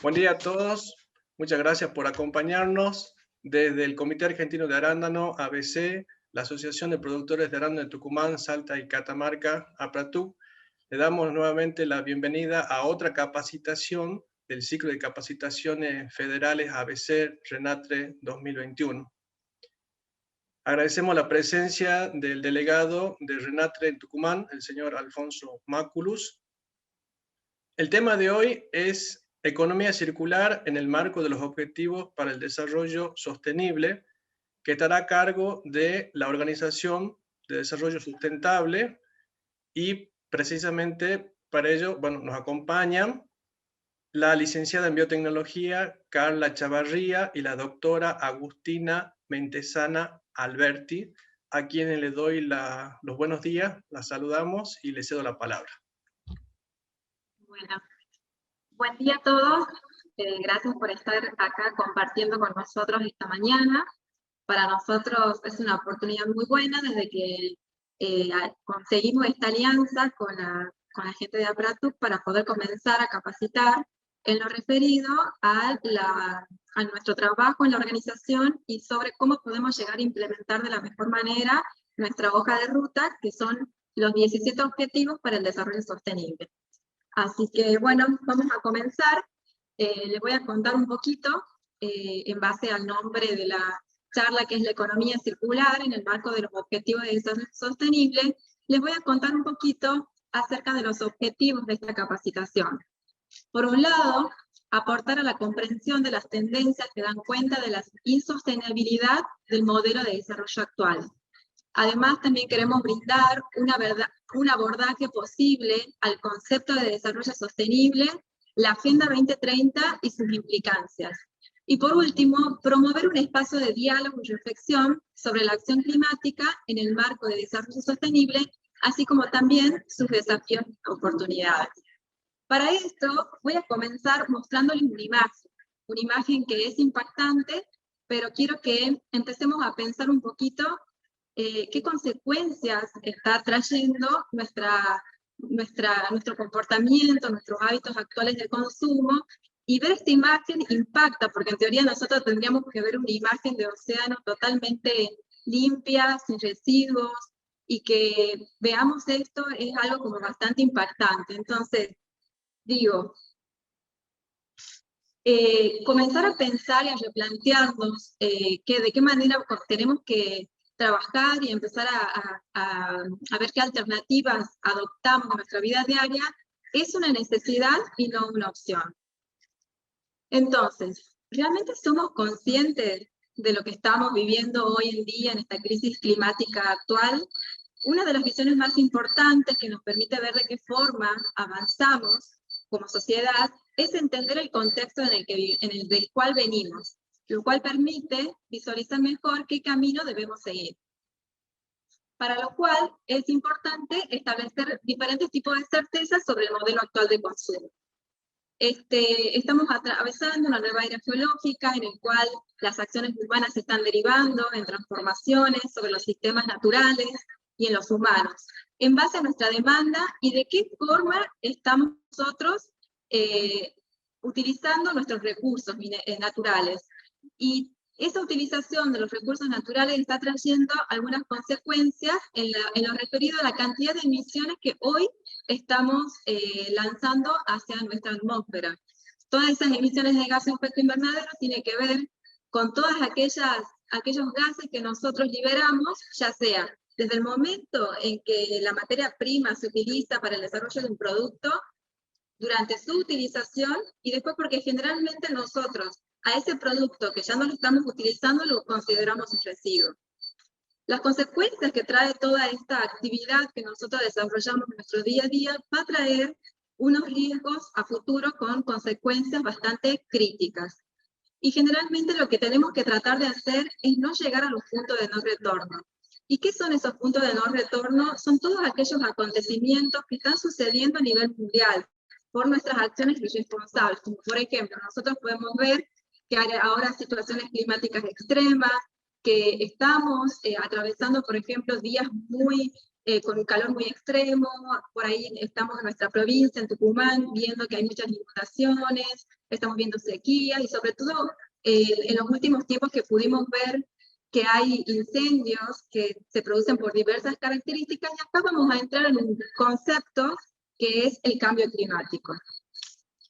Buen día a todos. Muchas gracias por acompañarnos desde el Comité Argentino de Arándano, ABC, la Asociación de Productores de Arándano de Tucumán, Salta y Catamarca, APRATUC. Le damos nuevamente la bienvenida a otra capacitación del ciclo de capacitaciones federales ABC RENATRE 2021. Agradecemos la presencia del delegado de RENATRE en Tucumán, el señor Alfonso Máculus. El tema de hoy es economía circular en el marco de los Objetivos para el Desarrollo Sostenible, que estará a cargo de la Organización de Desarrollo Sustentable, y precisamente para ello, nos acompañan la licenciada en Biotecnología Carla Chavarría y la doctora Agustina Mentesana Alberti, a quienes les doy los buenos días, las saludamos y les cedo la palabra. Bueno, buen día a todos. Gracias por estar acá compartiendo con nosotros esta mañana. Para nosotros es una oportunidad muy buena desde que conseguimos esta alianza con la gente de APRATUC para poder comenzar a capacitar en lo referido a nuestro trabajo en la organización y sobre cómo podemos llegar a implementar de la mejor manera nuestra hoja de ruta, que son los 17 Objetivos para el Desarrollo Sostenible. Así que bueno, vamos a comenzar. Les voy a contar un poquito, en base al nombre de la charla, que es la economía circular en el marco de los Objetivos de Desarrollo Sostenible. Les voy a contar un poquito acerca de los objetivos de esta capacitación. Por un lado, aportar a la comprensión de las tendencias que dan cuenta de la insostenibilidad del modelo de desarrollo actual. Además, también queremos brindar un abordaje posible al concepto de desarrollo sostenible, la Agenda 2030 y sus implicancias. Y por último, promover un espacio de diálogo y reflexión sobre la acción climática en el marco de desarrollo sostenible, así como también sus desafíos y oportunidades. Para esto, voy a comenzar mostrándoles una imagen que es impactante, pero quiero que empecemos a pensar un poquito qué consecuencias está trayendo nuestro comportamiento, nuestros hábitos actuales de consumo, y ver esta imagen impacta, porque en teoría nosotros tendríamos que ver una imagen de océano totalmente limpia, sin residuos, y que veamos esto es algo como bastante impactante. Entonces, digo, comenzar a pensar y a replantearnos de qué manera tenemos que trabajar y empezar a ver qué alternativas adoptamos en nuestra vida diaria, es una necesidad y no una opción. Entonces, ¿realmente somos conscientes de lo que estamos viviendo hoy en día en esta crisis climática actual? Una de las visiones más importantes que nos permite ver de qué forma avanzamos como sociedad es entender el contexto del cual venimos, lo cual permite visualizar mejor qué camino debemos seguir. Para lo cual es importante establecer diferentes tipos de certezas sobre el modelo actual de consumo. Estamos atravesando una nueva era geológica en el cual las acciones humanas se están derivando en transformaciones sobre los sistemas naturales y en los humanos, en base a nuestra demanda y de qué forma estamos nosotros utilizando nuestros recursos naturales. Y esa utilización de los recursos naturales está trayendo algunas consecuencias en lo referido a la cantidad de emisiones que hoy estamos lanzando hacia nuestra atmósfera. Todas esas emisiones de gases de efecto invernadero tienen que ver con todos aquellos gases que nosotros liberamos, ya sea desde el momento en que la materia prima se utiliza para el desarrollo de un producto, durante su utilización, y después porque generalmente nosotros a ese producto que ya no lo estamos utilizando lo consideramos un residuo. Las consecuencias que trae toda esta actividad que nosotros desarrollamos en nuestro día a día va a traer unos riesgos a futuro con consecuencias bastante críticas. Y generalmente lo que tenemos que tratar de hacer es no llegar a los puntos de no retorno. ¿Y qué son esos puntos de no retorno? Son todos aquellos acontecimientos que están sucediendo a nivel mundial por nuestras acciones irresponsables. Como por ejemplo, nosotros podemos ver que hay ahora situaciones climáticas extremas, que estamos atravesando, por ejemplo, días muy con un calor muy extremo. Por ahí estamos en nuestra provincia, en Tucumán, viendo que hay muchas inundaciones, estamos viendo sequías, y sobre todo en los últimos tiempos que pudimos ver que hay incendios que se producen por diversas características, y acá vamos a entrar en un concepto que es el cambio climático.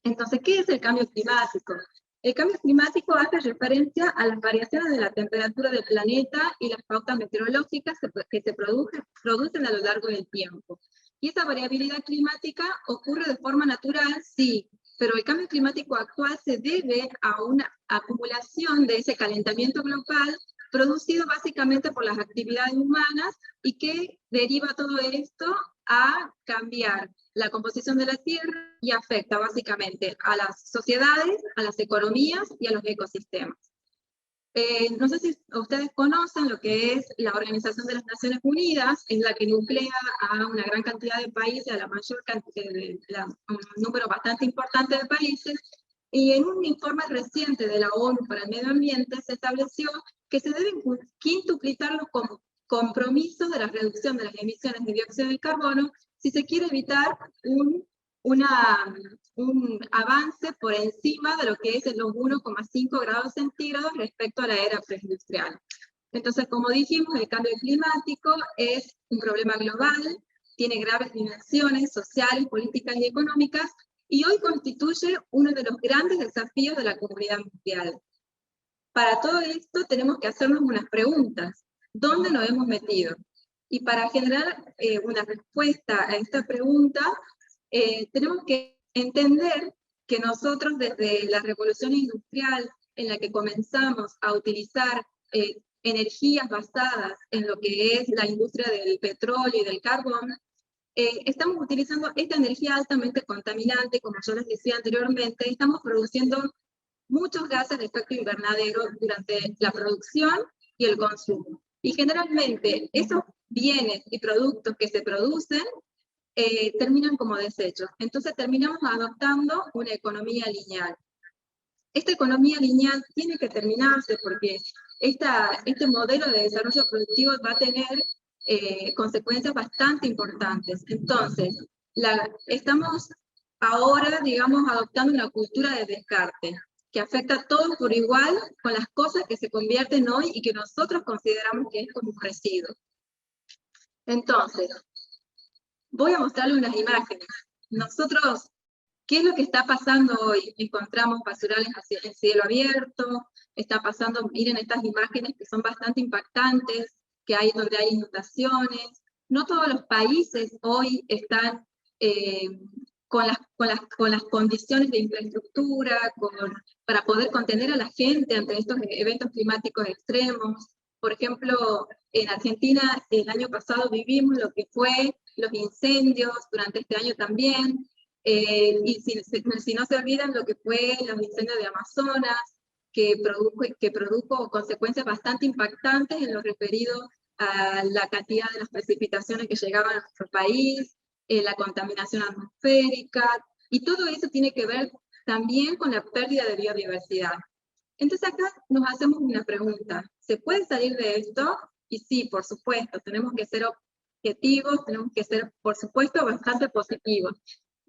Entonces, ¿qué es el cambio climático? El cambio climático hace referencia a las variaciones de la temperatura del planeta y las pautas meteorológicas que se producen a lo largo del tiempo. ¿Y esa variabilidad climática ocurre de forma natural? Sí, pero el cambio climático actual se debe a una acumulación de ese calentamiento global producido básicamente por las actividades humanas, y que deriva todo esto a cambiar la composición de la Tierra y afecta básicamente a las sociedades, a las economías y a los ecosistemas. No sé si ustedes conocen lo que es la Organización de las Naciones Unidas, es la que nuclea a una gran cantidad de países, a la mayor cantidad, un número bastante importante de países, y en un informe reciente de la ONU para el Medio Ambiente se estableció que se deben quintuplicar los compromisos de la reducción de las emisiones de dióxido de carbono si se quiere evitar un avance por encima de lo que es los 1,5 grados centígrados respecto a la era preindustrial. Entonces, como dijimos, el cambio climático es un problema global, tiene graves dimensiones sociales, políticas y económicas, y hoy constituye uno de los grandes desafíos de la comunidad mundial. Para todo esto tenemos que hacernos unas preguntas. ¿Dónde nos hemos metido? Y para generar una respuesta a esta pregunta, tenemos que entender que nosotros desde la revolución industrial, en la que comenzamos a utilizar energías basadas en lo que es la industria del petróleo y del carbón, estamos utilizando esta energía altamente contaminante, como yo les decía anteriormente, estamos produciendo muchos gases de efecto invernadero durante la producción y el consumo. Y generalmente esos bienes y productos que se producen terminan como desechos. Entonces terminamos adoptando una economía lineal. Esta economía lineal tiene que terminarse porque este modelo de desarrollo productivo va a tener consecuencias bastante importantes. Entonces, estamos ahora, digamos, adoptando una cultura de descarte, que afecta a todos por igual con las cosas que se convierten hoy y que nosotros consideramos que es como un residuo. Entonces, voy a mostrarle unas imágenes. Nosotros, ¿qué es lo que está pasando hoy? Encontramos basurales hacia el cielo abierto, está pasando, miren estas imágenes que son bastante impactantes, que hay donde hay inundaciones. No todos los países hoy están con las condiciones de infraestructura, para poder contener a la gente ante estos eventos climáticos extremos. Por ejemplo, en Argentina el año pasado vivimos lo que fue los incendios, durante este año también, y si no se olvidan lo que fue los incendios de Amazonas, que produjo consecuencias bastante impactantes en lo referido a la cantidad de las precipitaciones que llegaban a nuestro país, la contaminación atmosférica, y todo eso tiene que ver también con la pérdida de biodiversidad. Entonces acá nos hacemos una pregunta, ¿se puede salir de esto? Y sí, por supuesto, tenemos que ser objetivos, tenemos que ser, por supuesto, bastante positivos.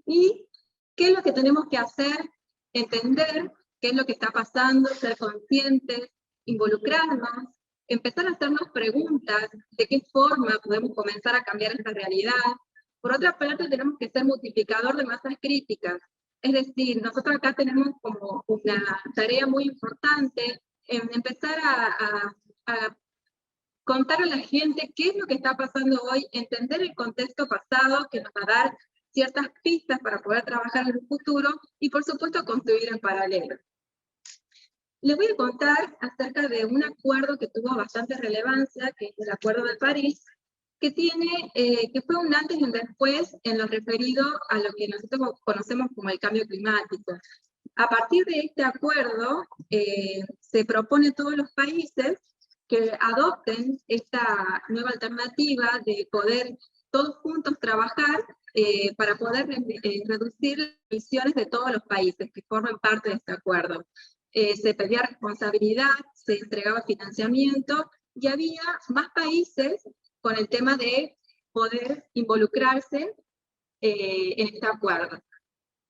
¿Y qué es lo que tenemos que hacer? Entender qué es lo que está pasando, ser conscientes, involucrarnos, empezar a hacernos preguntas de qué forma podemos comenzar a cambiar esta realidad. Por otra parte, tenemos que ser multiplicador de masas críticas. Es decir, nosotros acá tenemos como una tarea muy importante en empezar a contar a la gente qué es lo que está pasando hoy, entender el contexto pasado que nos va a dar ciertas pistas para poder trabajar en el futuro y, por supuesto, construir en paralelo. Les voy a contar acerca de un acuerdo que tuvo bastante relevancia, que es el Acuerdo de París, que fue un antes y un después en lo referido a lo que nosotros conocemos como el cambio climático. A partir de este acuerdo, se propone a todos los países que adopten esta nueva alternativa de poder todos juntos trabajar para poder reducir las emisiones de todos los países que forman parte de este acuerdo. Se pedía responsabilidad, se entregaba financiamiento, y había más países con el tema de poder involucrarse en este acuerdo.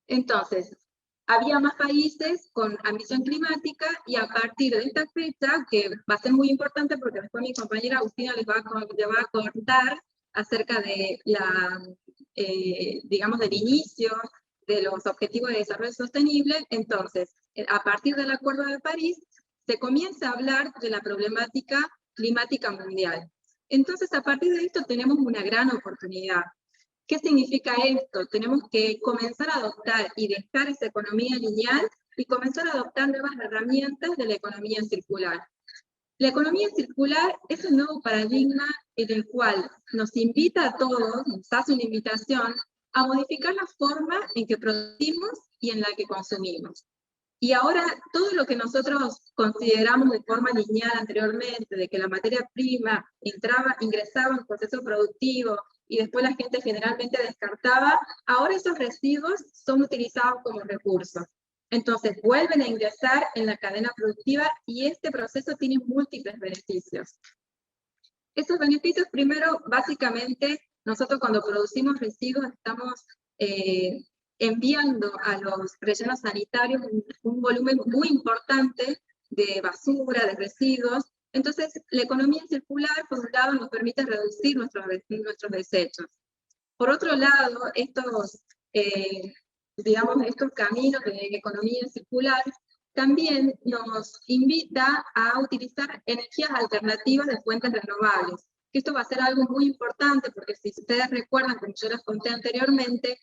Entonces, había más países con ambición climática, y a partir de esta fecha, que va a ser muy importante porque después mi compañera Agustina les va a contar acerca de digamos, del inicio de los Objetivos de Desarrollo Sostenible. Entonces, a partir del Acuerdo de París, se comienza a hablar de la problemática climática mundial. Entonces, a partir de esto tenemos una gran oportunidad. ¿Qué significa esto? Tenemos que comenzar a adoptar y dejar esa economía lineal y comenzar a adoptar nuevas herramientas de la economía circular. La economía circular es un nuevo paradigma en el cual nos invita a todos, nos hace una invitación a modificar la forma en que producimos y en la que consumimos. Y ahora todo lo que nosotros consideramos de forma lineal anteriormente, de que la materia prima ingresaba en un proceso productivo y después la gente generalmente descartaba, ahora esos residuos son utilizados como recursos. Entonces vuelven a ingresar en la cadena productiva, y este proceso tiene múltiples beneficios. Esos beneficios, primero, básicamente, nosotros cuando producimos residuos estamos enviando a los rellenos sanitarios un volumen muy importante de basura, de residuos. Entonces, la economía circular, por un lado, nos permite reducir nuestros desechos. Por otro lado, digamos, estos caminos de economía circular también nos invita a utilizar energías alternativas de fuentes renovables. Esto va a ser algo muy importante porque, si ustedes recuerdan, como yo les conté anteriormente,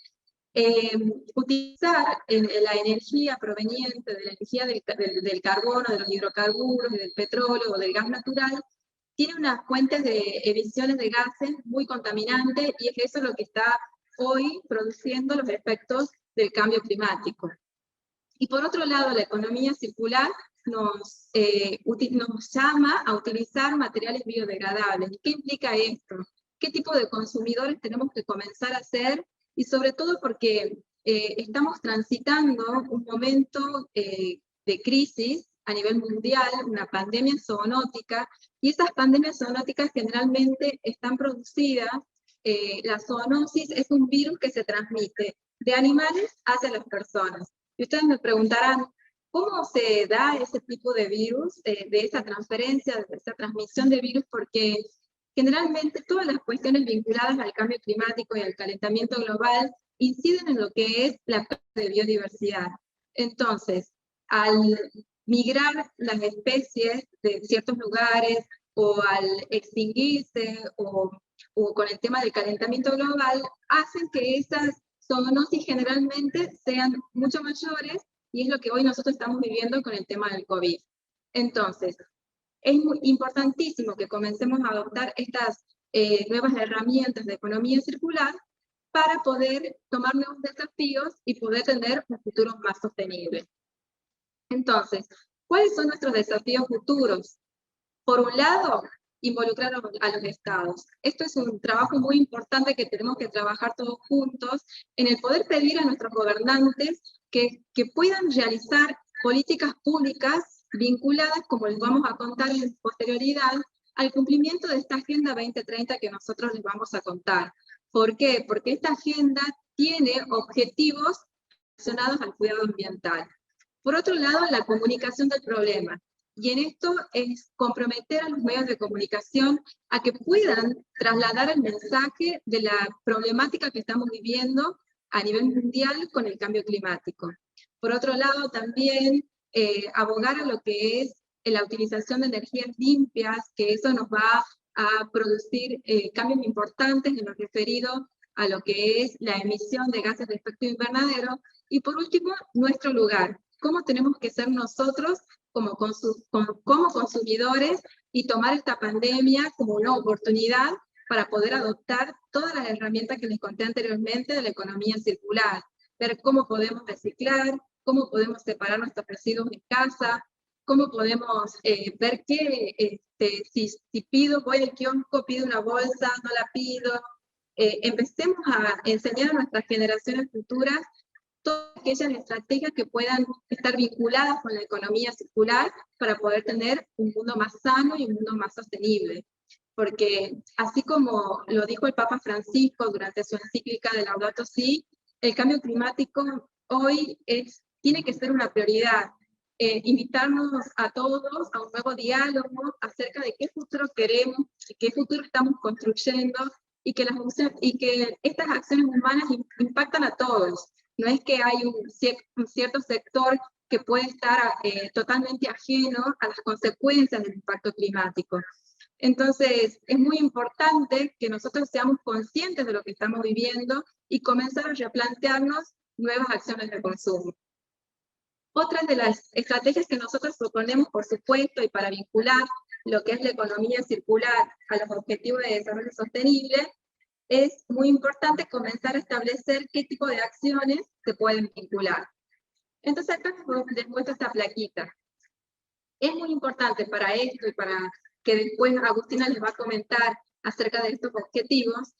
utilizar la energía proveniente de la energía del carbono, de los hidrocarburos, del petróleo o del gas natural, tiene unas fuentes de emisiones de gases muy contaminantes, y es eso lo que está hoy produciendo los efectos del cambio climático. Y por otro lado, la economía circular nos llama a utilizar materiales biodegradables. ¿Qué implica esto? ¿Qué tipo de consumidores tenemos que comenzar a ser? Y sobre todo porque estamos transitando un momento de crisis a nivel mundial, una pandemia zoonótica, y esas pandemias zoonóticas generalmente están producidas, la zoonosis es un virus que se transmite de animales hacia las personas. Y ustedes me preguntarán, ¿cómo se da ese tipo de virus, de esa transferencia, de esa transmisión de virus? Porque generalmente todas las cuestiones vinculadas al cambio climático y al calentamiento global inciden en lo que es la pérdida de biodiversidad. Entonces, al migrar las especies de ciertos lugares, o al extinguirse, o con el tema del calentamiento global, hacen que esas zoonosis generalmente sean mucho mayores, y es lo que hoy nosotros estamos viviendo con el tema del COVID. Entonces, es importantísimo que comencemos a adoptar estas nuevas herramientas de economía circular para poder tomar nuevos desafíos y poder tener un futuro más sostenible. Entonces, ¿cuáles son nuestros desafíos futuros? Por un lado, involucrar a los estados. Esto es un trabajo muy importante que tenemos que trabajar todos juntos, en el poder pedir a nuestros gobernantes que puedan realizar políticas públicas vinculadas, como les vamos a contar en posterioridad, al cumplimiento de esta Agenda 2030 que nosotros les vamos a contar. ¿Por qué? Porque esta agenda tiene objetivos relacionados al cuidado ambiental. Por otro lado, la comunicación del problema. Y en esto es comprometer a los medios de comunicación a que puedan trasladar el mensaje de la problemática que estamos viviendo a nivel mundial con el cambio climático. Por otro lado, también abogar a lo que es la utilización de energías limpias, que eso nos va a producir cambios importantes en lo referido a lo que es la emisión de gases de efecto invernadero. Y por último, nuestro lugar. ¿Cómo tenemos que ser nosotros como consumidores y tomar esta pandemia como una oportunidad para poder adoptar todas las herramientas que les conté anteriormente de la economía circular? Ver cómo podemos reciclar, cómo podemos separar nuestros residuos en casa, cómo podemos ver que si voy al kiosco, pido una bolsa, no la pido. Empecemos a enseñar a nuestras generaciones futuras todas aquellas estrategias que puedan estar vinculadas con la economía circular para poder tener un mundo más sano y un mundo más sostenible. porque así como lo dijo el Papa Francisco durante su encíclica de Laudato Si, el cambio climático hoy tiene que ser una prioridad. Invitarnos a todos a un nuevo diálogo acerca de qué futuro queremos, qué futuro estamos construyendo, y que estas acciones humanas impactan a todos. No es que hay un cierto sector que puede estar totalmente ajeno a las consecuencias del impacto climático. Entonces, es muy importante que nosotros seamos conscientes de lo que estamos viviendo y comenzar a replantearnos nuevas acciones de consumo. Otra de las estrategias que nosotros proponemos, por supuesto, y para vincular lo que es la economía circular a los objetivos de desarrollo sostenible, es muy importante comenzar a establecer qué tipo de acciones se pueden vincular. Entonces acá les muestro esta plaquita. Es muy importante para esto y para que después Agustina les va a comentar acerca de estos objetivos.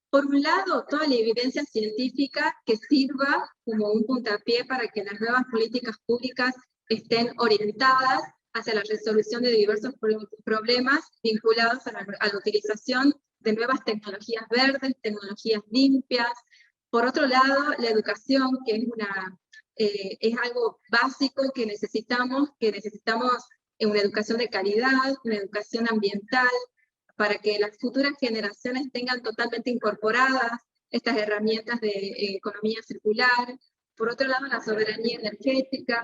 Por un lado, toda la evidencia científica que sirva como un puntapié para que las nuevas políticas públicas estén orientadas hacia la resolución de diversos problemas vinculados a la utilización de nuevas tecnologías verdes, tecnologías limpias. Por otro lado, la educación, que es algo básico que necesitamos una educación de calidad, una educación ambiental, para que las futuras generaciones tengan totalmente incorporadas estas herramientas de economía circular. Por otro lado, la soberanía energética,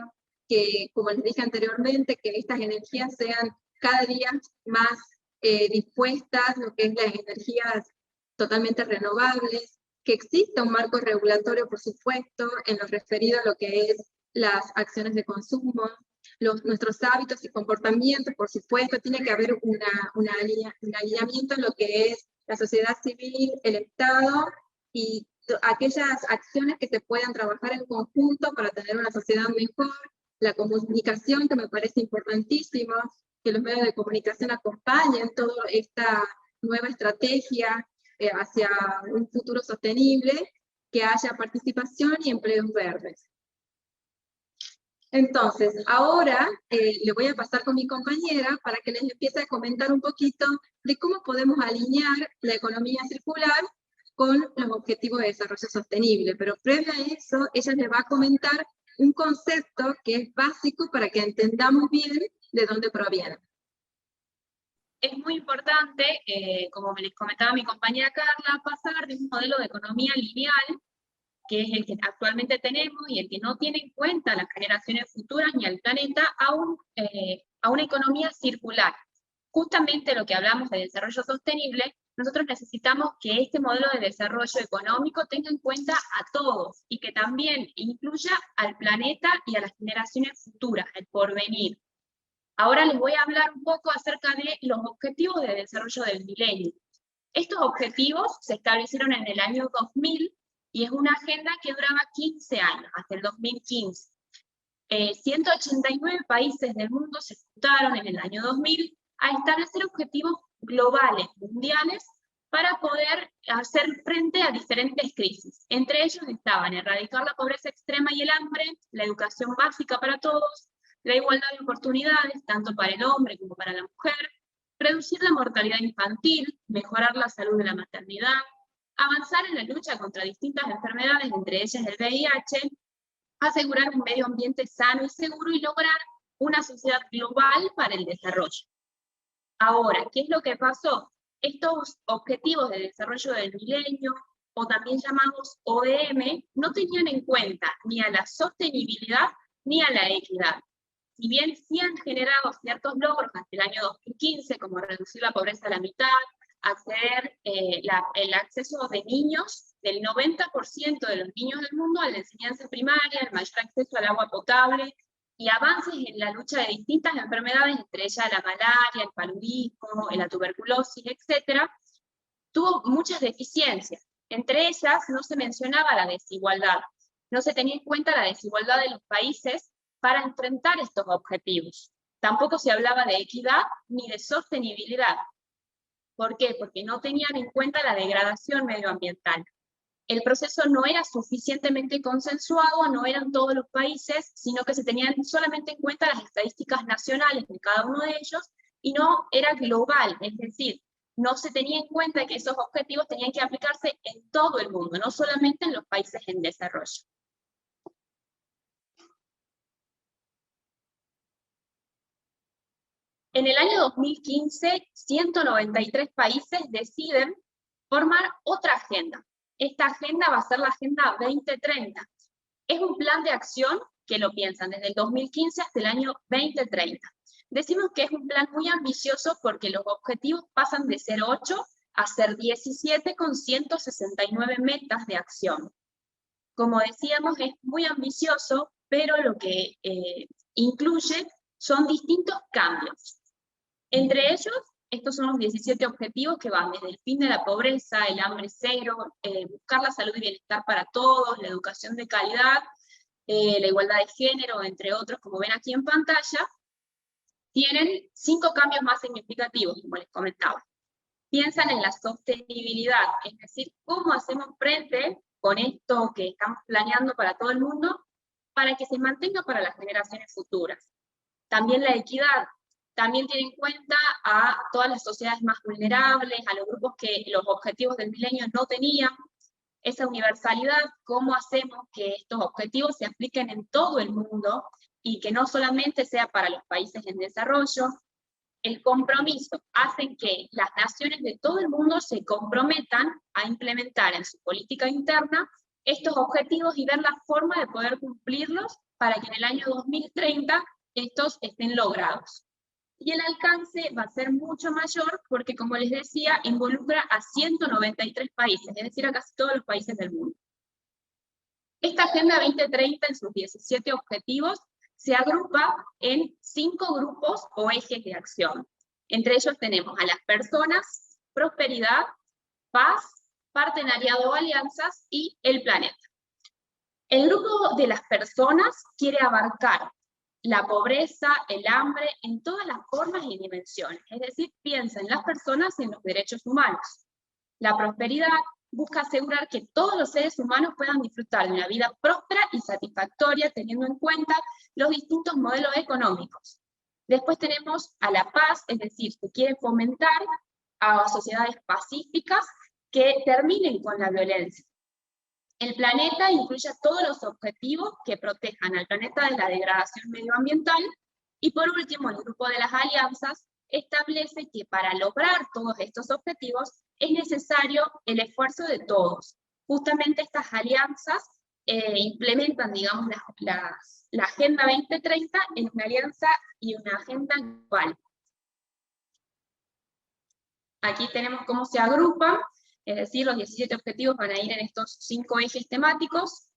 que como les dije anteriormente, que estas energías sean cada día más dispuestas, lo que es las energías totalmente renovables, que exista un marco regulatorio, por supuesto, en lo referido a lo que es las acciones de consumo, nuestros hábitos y comportamientos, por supuesto, tiene que haber un alineamiento en lo que es la sociedad civil, el Estado, y aquellas acciones que se puedan trabajar en conjunto para tener una sociedad mejor, la comunicación, que me parece importantísimo, que los medios de comunicación acompañen toda esta nueva estrategia hacia un futuro sostenible, que haya participación y empleos verdes. Entonces, ahora le voy a pasar con mi compañera para que les empiece a comentar un poquito de cómo podemos alinear la economía circular con los objetivos de desarrollo sostenible. Pero previo a eso, ella les va a comentar un concepto que es básico para que entendamos bien de dónde proviene. Es muy importante, como me les comentaba mi compañera Carla, pasar de un modelo de economía lineal, que es el que actualmente tenemos y el que no tiene en cuenta las generaciones futuras ni al planeta, a una economía circular. Justamente lo que hablamos de desarrollo sostenible, nosotros necesitamos que este modelo de desarrollo económico tenga en cuenta a todos y que también incluya al planeta y a las generaciones futuras, el porvenir. Ahora les voy a hablar un poco acerca de los objetivos de desarrollo del milenio. Estos objetivos se establecieron en el año 2000 y es una agenda que duraba 15 años, hasta el 2015. 189 países del mundo se juntaron en el año 2000 a establecer objetivos globales, mundiales, para poder hacer frente a diferentes crisis. Entre ellos estaban erradicar la pobreza extrema y el hambre, la educación básica para todos, la igualdad de oportunidades, tanto para el hombre como para la mujer, reducir la mortalidad infantil, mejorar la salud de la maternidad, avanzar en la lucha contra distintas enfermedades, entre ellas el VIH, asegurar un medio ambiente sano y seguro y lograr una sociedad global para el desarrollo. Ahora, ¿qué es lo que pasó? Estos objetivos de desarrollo del milenio, o también llamados ODM, no tenían en cuenta ni a la sostenibilidad ni a la equidad. Si bien sí han generado ciertos logros hasta el año 2015, como reducir la pobreza a la mitad, acceder el acceso de niños, del 90% de los niños del mundo a la enseñanza primaria, el mayor acceso al agua potable, y avances en la lucha de distintas enfermedades, entre ellas la malaria, el paludismo, la tuberculosis, etc., tuvo muchas deficiencias. Entre ellas no se mencionaba la desigualdad, no se tenía en cuenta la desigualdad de los países para enfrentar estos objetivos. Tampoco se hablaba de equidad ni de sostenibilidad. ¿Por qué? Porque no tenían en cuenta la degradación medioambiental. El proceso no era suficientemente consensuado, no eran todos los países, sino que se tenían solamente en cuenta las estadísticas nacionales de cada uno de ellos, y no era global, es decir, no se tenía en cuenta que esos objetivos tenían que aplicarse en todo el mundo, no solamente en los países en desarrollo. En el año 2015, 193 países deciden formar otra agenda. Esta agenda va a ser la Agenda 2030. Es un plan de acción que lo piensan desde el 2015 hasta el año 2030. Decimos que es un plan muy ambicioso porque los objetivos pasan de ser 8 a ser 17 con 169 metas de acción. Como decíamos, es muy ambicioso, pero lo que incluye son distintos cambios. Entre ellos, estos son los 17 objetivos que van desde el fin de la pobreza, el hambre cero, buscar la salud y bienestar para todos, la educación de calidad, la igualdad de género, entre otros, como ven aquí en pantalla. Tienen 5 cambios más significativos, como les comentaba. Piensan en la sostenibilidad, es decir, cómo hacemos frente con esto que estamos planeando para todo el mundo, para que se mantenga para las generaciones futuras. También la equidad. También tiene en cuenta a todas las sociedades más vulnerables, a los grupos que los objetivos del milenio no tenían. Esa universalidad, cómo hacemos que estos objetivos se apliquen en todo el mundo y que no solamente sea para los países en desarrollo. El compromiso hace que las naciones de todo el mundo se comprometan a implementar en su política interna estos objetivos y ver la forma de poder cumplirlos para que en el año 2030 estos estén logrados. Y el alcance va a ser mucho mayor porque, como les decía, involucra a 193 países, es decir, a casi todos los países del mundo. Esta Agenda 2030, en sus 17 objetivos, se agrupa en 5 grupos o ejes de acción. Entre ellos tenemos a las personas, prosperidad, paz, partenariado o alianzas y el planeta. El grupo de las personas quiere abarcar la pobreza, el hambre, en todas las formas y dimensiones. Es decir, piensa en las personas y en los derechos humanos. La prosperidad busca asegurar que todos los seres humanos puedan disfrutar de una vida próspera y satisfactoria, teniendo en cuenta los distintos modelos económicos. Después tenemos a la paz, es decir, que quiere fomentar a sociedades pacíficas que terminen con la violencia. El planeta incluye todos los objetivos que protejan al planeta de la degradación medioambiental. Y por último, el grupo de las alianzas establece que para lograr todos estos objetivos es necesario el esfuerzo de todos. Justamente estas alianzas implementan, digamos, la Agenda 2030 en una alianza y una agenda global. Aquí tenemos cómo se agrupan. Es decir, los 17 objetivos van a ir en estos 5 ejes temáticos,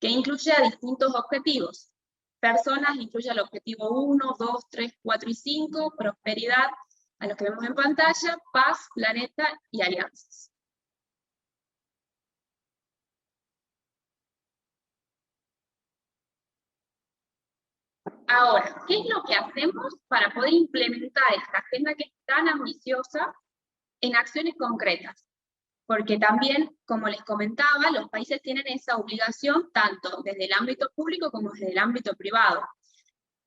que incluye a distintos objetivos. Personas incluye el objetivo 1, 2, 3, 4 y 5, prosperidad, a los que vemos en pantalla, paz, planeta y alianzas. Ahora, ¿qué es lo que hacemos para poder implementar esta agenda que es tan ambiciosa en acciones concretas? Porque también, como les comentaba, los países tienen esa obligación tanto desde el ámbito público como desde el ámbito privado.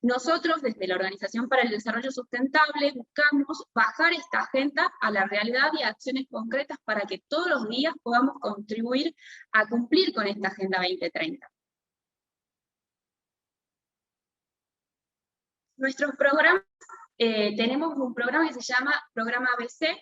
Nosotros, desde la Organización para el Desarrollo Sustentable, buscamos bajar esta agenda a la realidad y a acciones concretas para que todos los días podamos contribuir a cumplir con esta Agenda 2030. Nuestros programas, tenemos un programa que se llama Programa ABC.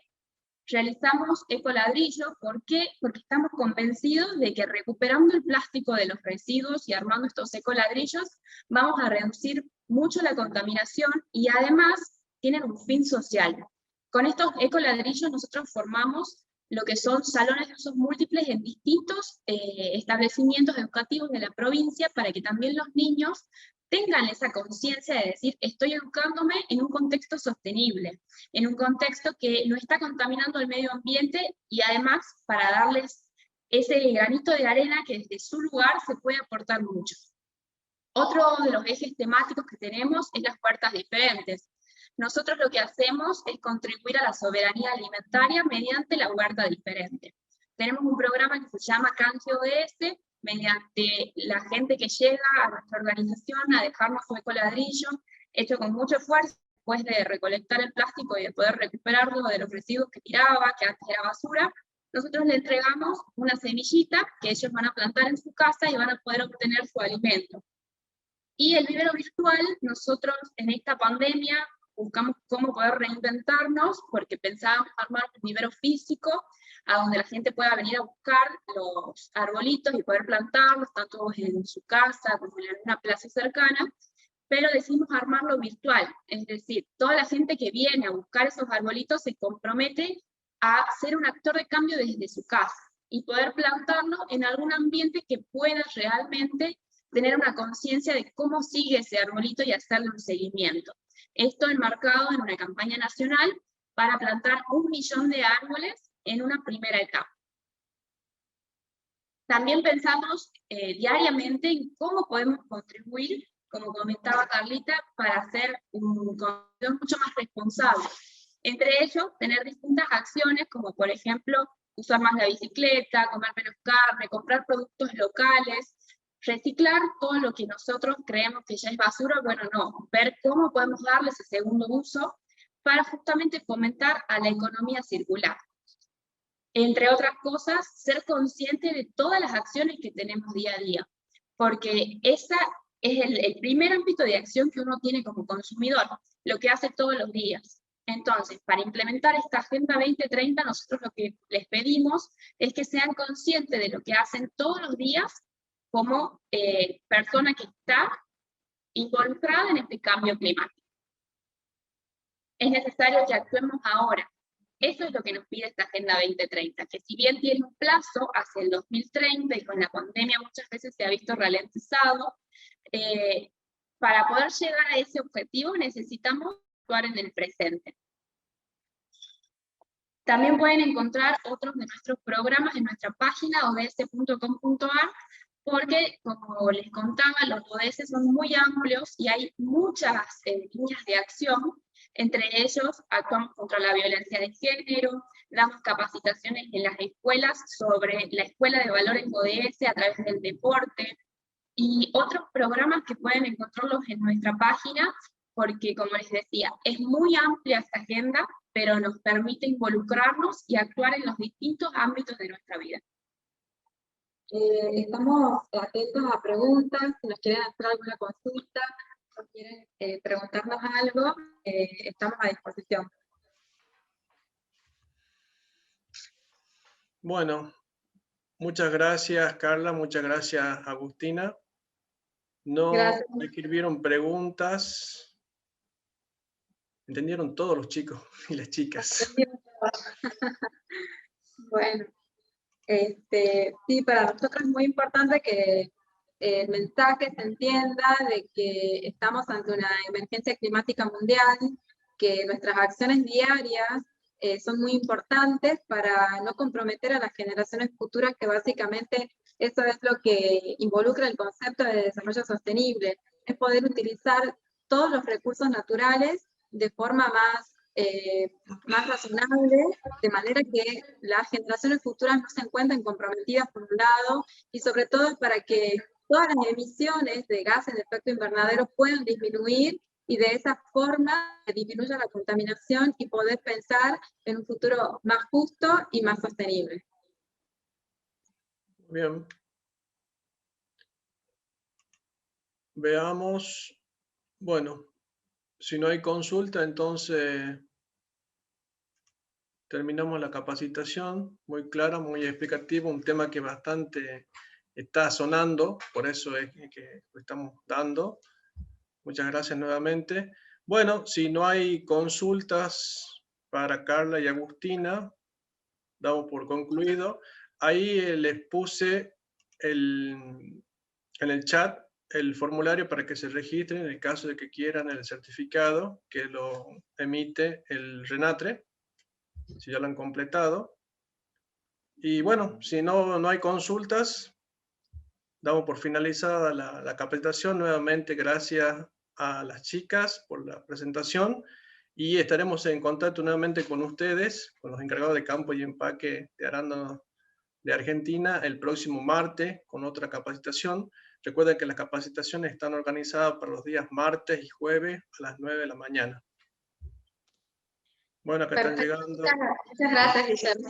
Realizamos ecoladrillo, ¿por qué? Porque estamos convencidos de que recuperando el plástico de los residuos y armando estos ecoladrillos, vamos a reducir mucho la contaminación y además tienen un fin social. Con estos ecoladrillos nosotros formamos lo que son salones de usos múltiples en distintos establecimientos educativos de la provincia para que también los niños tengan esa conciencia de decir, estoy educándome en un contexto sostenible, en un contexto que no está contaminando el medio ambiente, y además para darles ese granito de arena que desde su lugar se puede aportar mucho. Otro de los ejes temáticos que tenemos es las huertas diferentes. Nosotros lo que hacemos es contribuir a la soberanía alimentaria mediante la huerta diferente. Tenemos un programa que se llama Canje ODS, mediante la gente que llega a nuestra organización a dejarnos su ecoladrillo, hecho con mucho esfuerzo, después de recolectar el plástico y de poder recuperarlo de los residuos que tiraba, que antes era basura, nosotros le entregamos una semillita que ellos van a plantar en su casa y van a poder obtener su alimento. Y el vivero virtual, nosotros en esta pandemia buscamos cómo poder reinventarnos, porque pensábamos armar un vivero físico, a donde la gente pueda venir a buscar los arbolitos y poder plantarlos, tanto en su casa como en una plaza cercana, pero decidimos armarlo virtual, es decir, toda la gente que viene a buscar esos arbolitos se compromete a ser un actor de cambio desde su casa, y poder plantarlo en algún ambiente que pueda realmente tener una conciencia de cómo sigue ese arbolito y hacerle un seguimiento. Esto enmarcado en una campaña nacional para plantar 1 millón de árboles en una primera etapa. También pensamos diariamente en cómo podemos contribuir, como comentaba Carlita, para hacer un consumidor mucho más responsable. Entre ellos, tener distintas acciones, como por ejemplo, usar más la bicicleta, comer menos carne, comprar productos locales, reciclar todo lo que nosotros creemos que ya es basura, bueno, no, ver cómo podemos darle ese segundo uso para justamente fomentar a la economía circular. Entre otras cosas, ser consciente de todas las acciones que tenemos día a día, porque ese es el primer ámbito de acción que uno tiene como consumidor, lo que hace todos los días. Entonces, para implementar esta Agenda 2030, nosotros lo que les pedimos es que sean conscientes de lo que hacen todos los días como persona que está involucrada en este cambio climático. Es necesario que actuemos ahora. Eso es lo que nos pide esta Agenda 2030, que si bien tiene un plazo hacia el 2030, y con la pandemia muchas veces se ha visto ralentizado, para poder llegar a ese objetivo necesitamos actuar en el presente. También pueden encontrar otros de nuestros programas en nuestra página ods.com.ar, porque, como les contaba, los ODS son muy amplios y hay muchas líneas de acción. Entre ellos, actuamos contra la violencia de género, damos capacitaciones en las escuelas sobre la escuela de valores ODS a través del deporte, y otros programas que pueden encontrarlos en nuestra página, porque, como les decía, es muy amplia esta agenda, pero nos permite involucrarnos y actuar en los distintos ámbitos de nuestra vida. Estamos atentos a preguntas, si nos quieren hacer alguna consulta, o quieren preguntarnos algo, estamos a disposición. Bueno, muchas gracias Carla, muchas gracias Agustina. No escribieron preguntas. Entendieron todos los chicos y las chicas. Bueno, sí, para nosotros es muy importante que el mensaje se entienda de que estamos ante una emergencia climática mundial, que nuestras acciones diarias son muy importantes para no comprometer a las generaciones futuras, que básicamente eso es lo que involucra el concepto de desarrollo sostenible, es poder utilizar todos los recursos naturales de forma más razonable, de manera que las generaciones futuras no se encuentren comprometidas por un lado, y sobre todo para que todas las emisiones de gases de efecto invernadero puedan disminuir, y de esa forma disminuya la contaminación y poder pensar en un futuro más justo y más sostenible. Bien. Veamos. Bueno, si no hay consulta, entonces terminamos la capacitación. Muy clara, muy explicativa, un tema que bastante está sonando, por eso es que lo estamos dando. Muchas gracias nuevamente. Bueno, si no hay consultas para Carla y Agustina, damos por concluido. Ahí les puse en el chat el formulario para que se registren en el caso de que quieran el certificado que lo emite el RENATRE, si ya lo han completado. Y bueno, si no hay consultas, damos por finalizada la capacitación. Nuevamente, gracias a las chicas por la presentación, y estaremos en contacto nuevamente con ustedes, con los encargados de campo y empaque de arándanos de Argentina, el próximo martes con otra capacitación. Recuerden que las capacitaciones están organizadas para los días martes y jueves a las 9 de la mañana. Bueno, acá están llegando. Muchas gracias, Guillermo.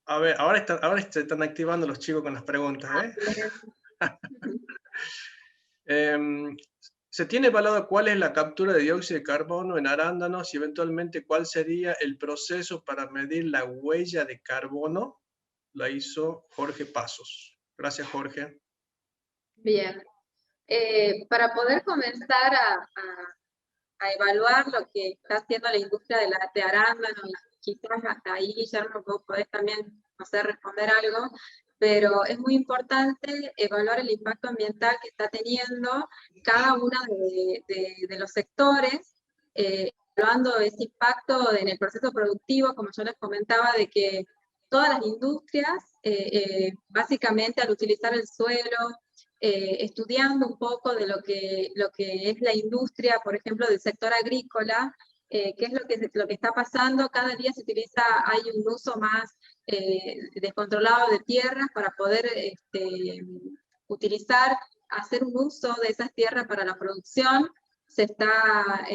A ver, ahora se están activando los chicos con las preguntas, ¿se tiene evaluado cuál es la captura de dióxido de carbono en arándanos y eventualmente cuál sería el proceso para medir la huella de carbono? La hizo Jorge Pasos. Gracias, Jorge. Bien. Para poder comenzar a evaluar lo que está haciendo la industria de arándano, y quizás hasta ahí, Guillermo, vos podés también, no sé, responder algo, pero es muy importante evaluar el impacto ambiental que está teniendo cada uno de los sectores, evaluando ese impacto en el proceso productivo, como yo les comentaba, de que todas las industrias, básicamente al utilizar el suelo, estudiando un poco de lo que es la industria, por ejemplo, del sector agrícola, qué es lo que está pasando. Cada día se utiliza, hay un uso más descontrolado de tierras para poder hacer un uso de esas tierras para la producción. Se está,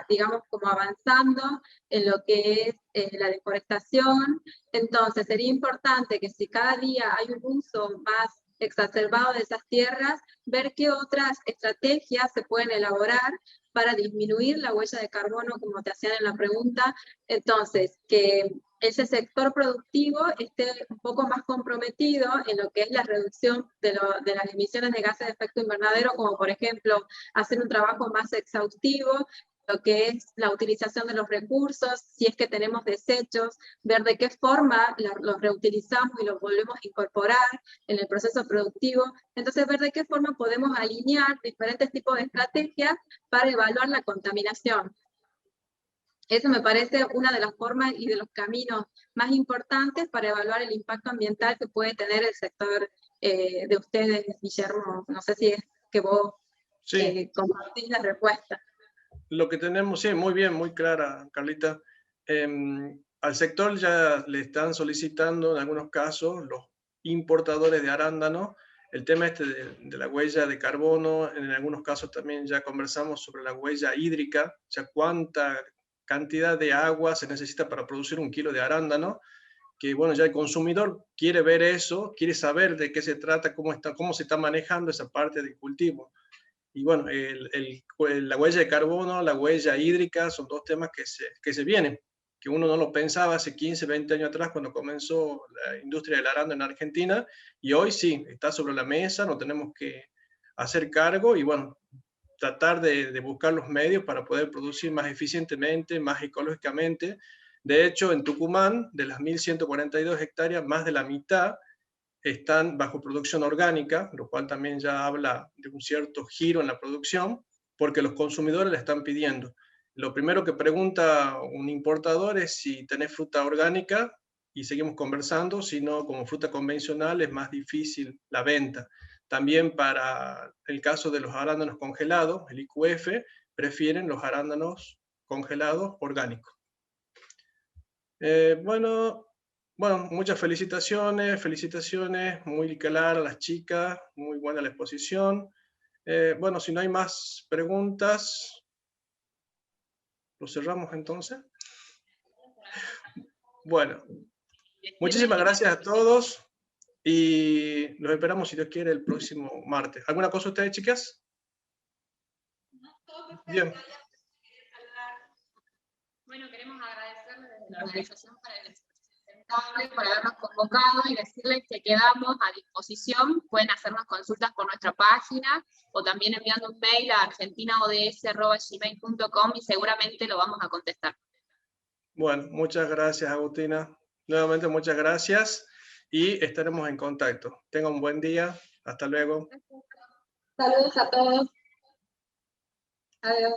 digamos, como avanzando en lo que es la deforestación. Entonces, sería importante que si cada día hay un uso más exacerbado de esas tierras, ver qué otras estrategias se pueden elaborar para disminuir la huella de carbono, como te hacían en la pregunta. Entonces, que ese sector productivo esté un poco más comprometido en lo que es la reducción de las emisiones de gases de efecto invernadero, como por ejemplo hacer un trabajo más exhaustivo, lo que es la utilización de los recursos, si es que tenemos desechos, ver de qué forma los reutilizamos y los volvemos a incorporar en el proceso productivo. Entonces, ver de qué forma podemos alinear diferentes tipos de estrategias para evaluar la contaminación. Eso me parece una de las formas y de los caminos más importantes para evaluar el impacto ambiental que puede tener el sector de ustedes, Guillermo. No sé si es que vos compartís la respuesta. Lo que tenemos, sí, muy bien, muy clara, Carlita. Al sector ya le están solicitando, en algunos casos, los importadores de arándano, el tema de la huella de carbono. En algunos casos también ya conversamos sobre la huella hídrica, o sea, cuánta cantidad de agua se necesita para producir 1 kilo de arándano, que bueno, ya el consumidor quiere ver eso, quiere saber de qué se trata, cómo se está manejando esa parte del cultivo. Y bueno, la huella de carbono, la huella hídrica, son dos temas que se vienen, que uno no lo pensaba hace 15, 20 años atrás cuando comenzó la industria del arándano en Argentina, y hoy sí, está sobre la mesa, nos tenemos que hacer cargo y bueno, tratar de buscar los medios para poder producir más eficientemente, más ecológicamente. De hecho, en Tucumán, de las 1.142 hectáreas, más de la mitad están bajo producción orgánica, lo cual también ya habla de un cierto giro en la producción, porque los consumidores la están pidiendo. Lo primero que pregunta un importador es si tenés fruta orgánica, y seguimos conversando, si no, como fruta convencional es más difícil la venta. También para el caso de los arándanos congelados, el IQF, prefieren los arándanos congelados orgánicos. Bueno, muchas felicitaciones, muy clara las chicas, muy buena la exposición. Bueno, si no hay más preguntas, ¿lo cerramos entonces? Bueno, muchísimas gracias a todos y los esperamos, si Dios quiere, el próximo martes. ¿Alguna cosa ustedes, chicas? Bien. Bueno, queremos agradecerles desde la Organización para el por habernos convocado y decirles que quedamos a disposición. Pueden hacernos consultas por nuestra página o también enviando un mail a argentinaods@gmail.com y seguramente lo vamos a contestar. Bueno, muchas gracias, Agustina. Nuevamente, muchas gracias y estaremos en contacto. Tengan un buen día. Hasta luego. Saludos a todos. Adiós.